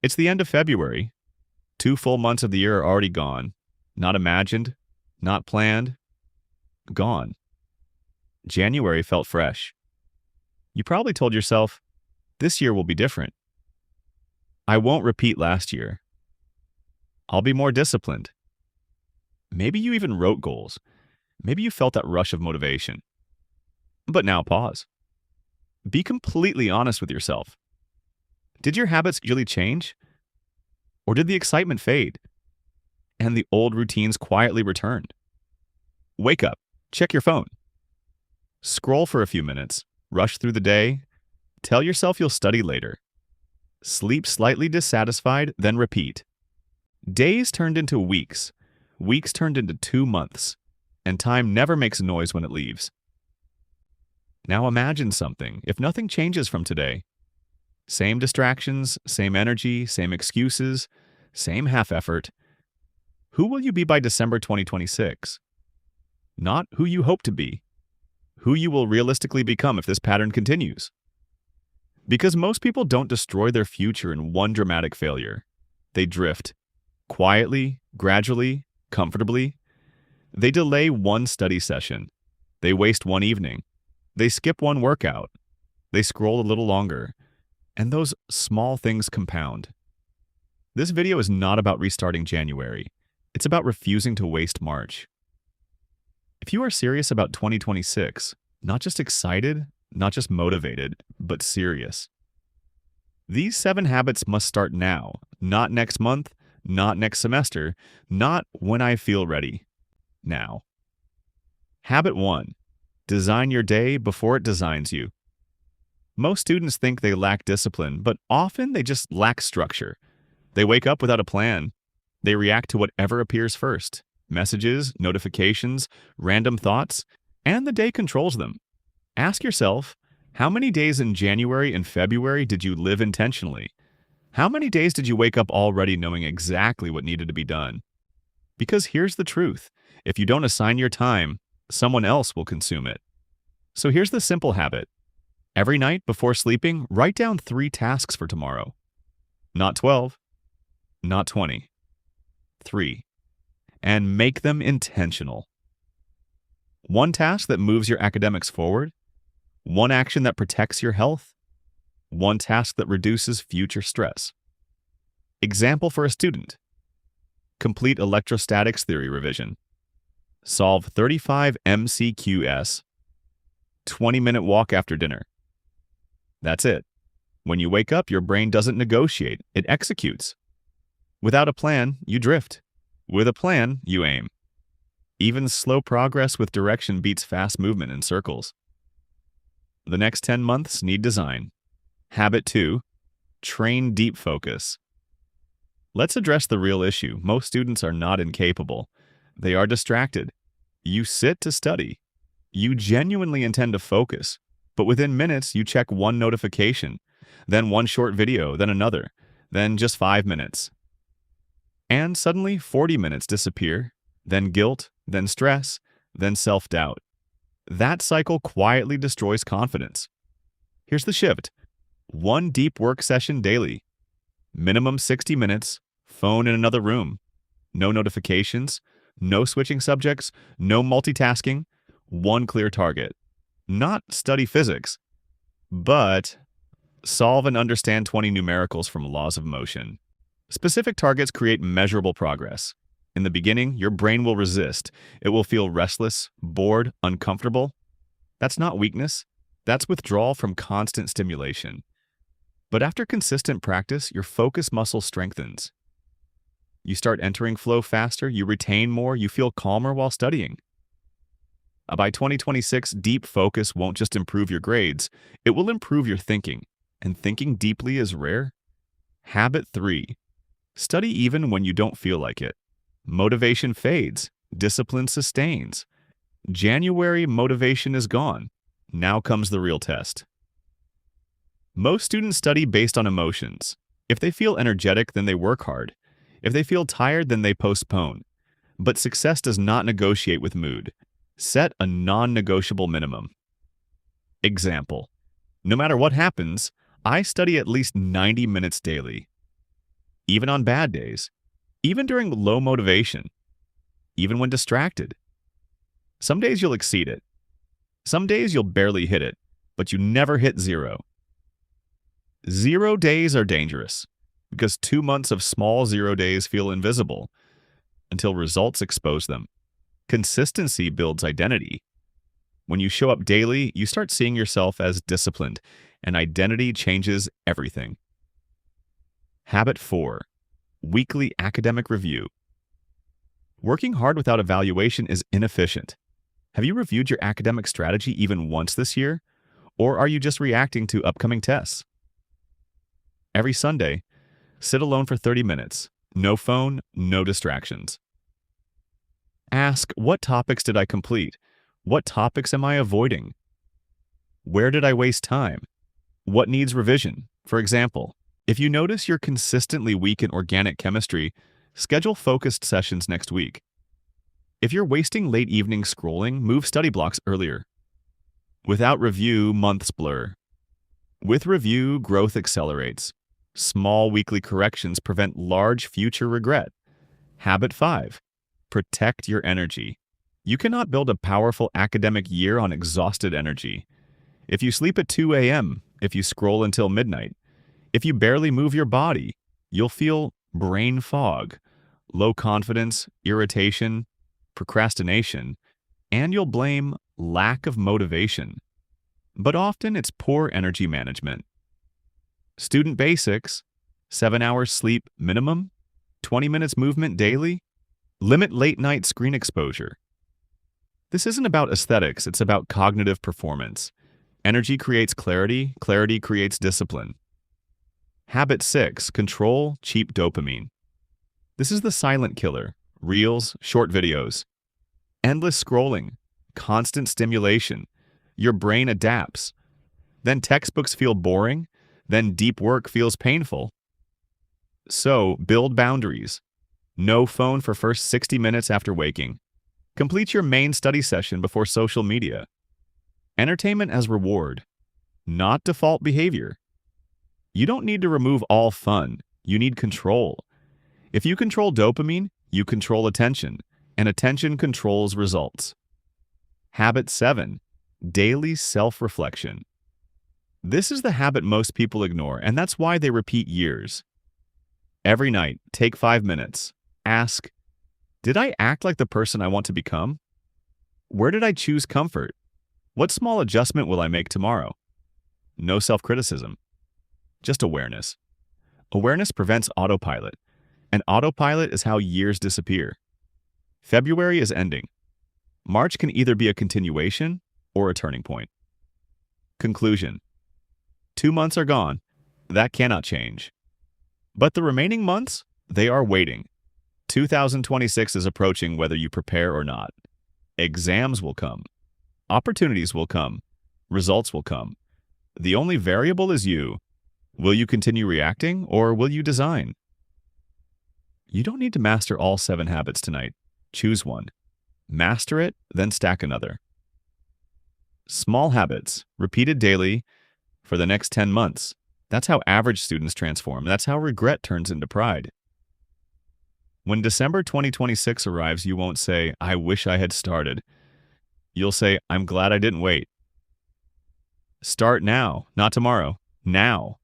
It's the end of February. 2 full months of the year are already gone. Not imagined, not planned, gone. January felt fresh. You probably told yourself, this year will be different. I won't repeat last year. I'll be more disciplined. Maybe you even wrote goals. Maybe you felt that rush of motivation. But now pause. Be completely honest with yourself. Did your habits really change? Or did the excitement fade and the old routines quietly return? Wake up, check your phone. Scroll for a few minutes, rush through the day, tell yourself you'll study later. Sleep slightly dissatisfied, then repeat. Days turned into weeks, weeks turned into 2 months, and time never makes noise when it leaves. Now imagine something if nothing changes from today. Same distractions, same energy, same excuses, same half effort. Who will you be by December 2026? Not who you hope to be. Who you will realistically become if this pattern continues. Because most people don't destroy their future in one dramatic failure. They drift. Quietly, gradually, comfortably. They delay one study session. They waste one evening. They skip one workout. They scroll a little longer. And those small things compound. This video is not about restarting January. It's about refusing to waste March. If you are serious about 2026, not just excited, not just motivated, but serious, these 7 habits must start now, not next month, not next semester, not when I feel ready. Now. Habit 1. Design your day before it designs you. Most students think they lack discipline, but often they just lack structure. They wake up without a plan. They react to whatever appears first. Messages, notifications, random thoughts, and the day controls them. Ask yourself, how many days in January and February did you live intentionally? How many days did you wake up already knowing exactly what needed to be done? Because here's the truth. If you don't assign your time, someone else will consume it. So here's the simple habit. Every night before sleeping, write down 3 tasks for tomorrow. Not 12, not 20. 3. And make them intentional. 1 task that moves your academics forward. 1 action that protects your health. 1 task that reduces future stress. Example for a student. Complete electrostatics theory revision. Solve 35 MCQs. 20-minute walk after dinner. That's it. When you wake up, your brain doesn't negotiate, it executes. Without a plan, you drift. With a plan, you aim. Even slow progress with direction beats fast movement in circles. The next 10 months need design. Habit 2. Train deep focus. Let's address the real issue. Most students are not incapable. They are distracted. You sit to study. You genuinely intend to focus. But within minutes, you check 1 notification, then 1 short video, then another, then just 5 minutes. And suddenly 40 minutes disappear, then guilt, then stress, then self-doubt. That cycle quietly destroys confidence. Here's the shift. 1 deep work session daily. Minimum 60 minutes, phone in another room. No notifications, no switching subjects, no multitasking, 1 clear target. Not study physics, but solve and understand 20 numericals from laws of motion. Specific targets create measurable progress. In the beginning, your brain will resist. It will feel restless, bored, uncomfortable. That's not weakness. That's withdrawal from constant stimulation. But after consistent practice, your focus muscle strengthens. You start entering flow faster, you retain more, you feel calmer while studying. By 2026, deep focus won't just improve your grades, it will improve your thinking. And thinking deeply is rare. Habit 3. Study even when you don't feel like it. Motivation fades, discipline sustains. January motivation is gone. Now comes the real test. Most students study based on emotions. If they feel energetic, then they work hard. If they feel tired, then they postpone. But success does not negotiate with mood. Set a non-negotiable minimum. Example. No matter what happens, I study at least 90 minutes daily. even on bad days, even during low motivation, even when distracted. Some days you'll exceed it. Some days you'll barely hit it, but you never hit zero. 0 days are dangerous because 2 months of small 0 days feel invisible until results expose them. Consistency builds identity. When you show up daily, you start seeing yourself as disciplined, and identity changes everything. Habit 4. Weekly academic review. Working hard without evaluation is inefficient. Have you reviewed your academic strategy even once this year? Or are you just reacting to upcoming tests? Every Sunday, sit alone for 30 minutes. No phone, no distractions. Ask, what topics did I complete? What topics am I avoiding? Where did I waste time? What needs revision? For example, if you notice you're consistently weak in organic chemistry, schedule focused sessions next week. If you're wasting late evening scrolling, move study blocks earlier. Without review, months blur. With review, growth accelerates. Small weekly corrections prevent large future regret. Habit 5. Protect your energy. You cannot build a powerful academic year on exhausted energy. If you sleep at 2 a.m., if you scroll until midnight, if you barely move your body, you'll feel brain fog, low confidence, irritation, procrastination, and you'll blame lack of motivation. But often it's poor energy management. Student basics: 7 hours sleep minimum, 20 minutes movement daily, limit late night screen exposure. This isn't about aesthetics, it's about cognitive performance. Energy creates clarity, clarity creates discipline. Habit 6. Control cheap dopamine. This is the silent killer. Reels, short videos. Endless scrolling, constant stimulation. Your brain adapts. Then textbooks feel boring, then deep work feels painful. So, build boundaries. No phone for first 60 minutes after waking. Complete your main study session before social media. Entertainment as reward, not default behavior. You don't need to remove all fun. You need control. If you control dopamine, you control attention, and attention controls results. Habit 7. Daily self-reflection. This is the habit most people ignore, and that's why they repeat years. Every night, take 5 minutes. Ask, did I act like the person I want to become? Where did I choose comfort? What small adjustment will I make tomorrow? No self-criticism, just awareness. Awareness prevents autopilot, and autopilot is how years disappear. February is ending. March can either be a continuation or a turning point. Conclusion: 2 months are gone. That cannot change. But the remaining months, they are waiting. 2026 is approaching whether you prepare or not. Exams will come. Opportunities will come. Results will come. The only variable is you. Will you continue reacting or will you design? You don't need to master all 7 habits tonight. Choose one. Master it, then stack another. Small habits, repeated daily for the next 10 months. That's how average students transform. That's how regret turns into pride. When December 2026 arrives, you won't say, I wish I had started. You'll say, I'm glad I didn't wait. Start now, not tomorrow. Now.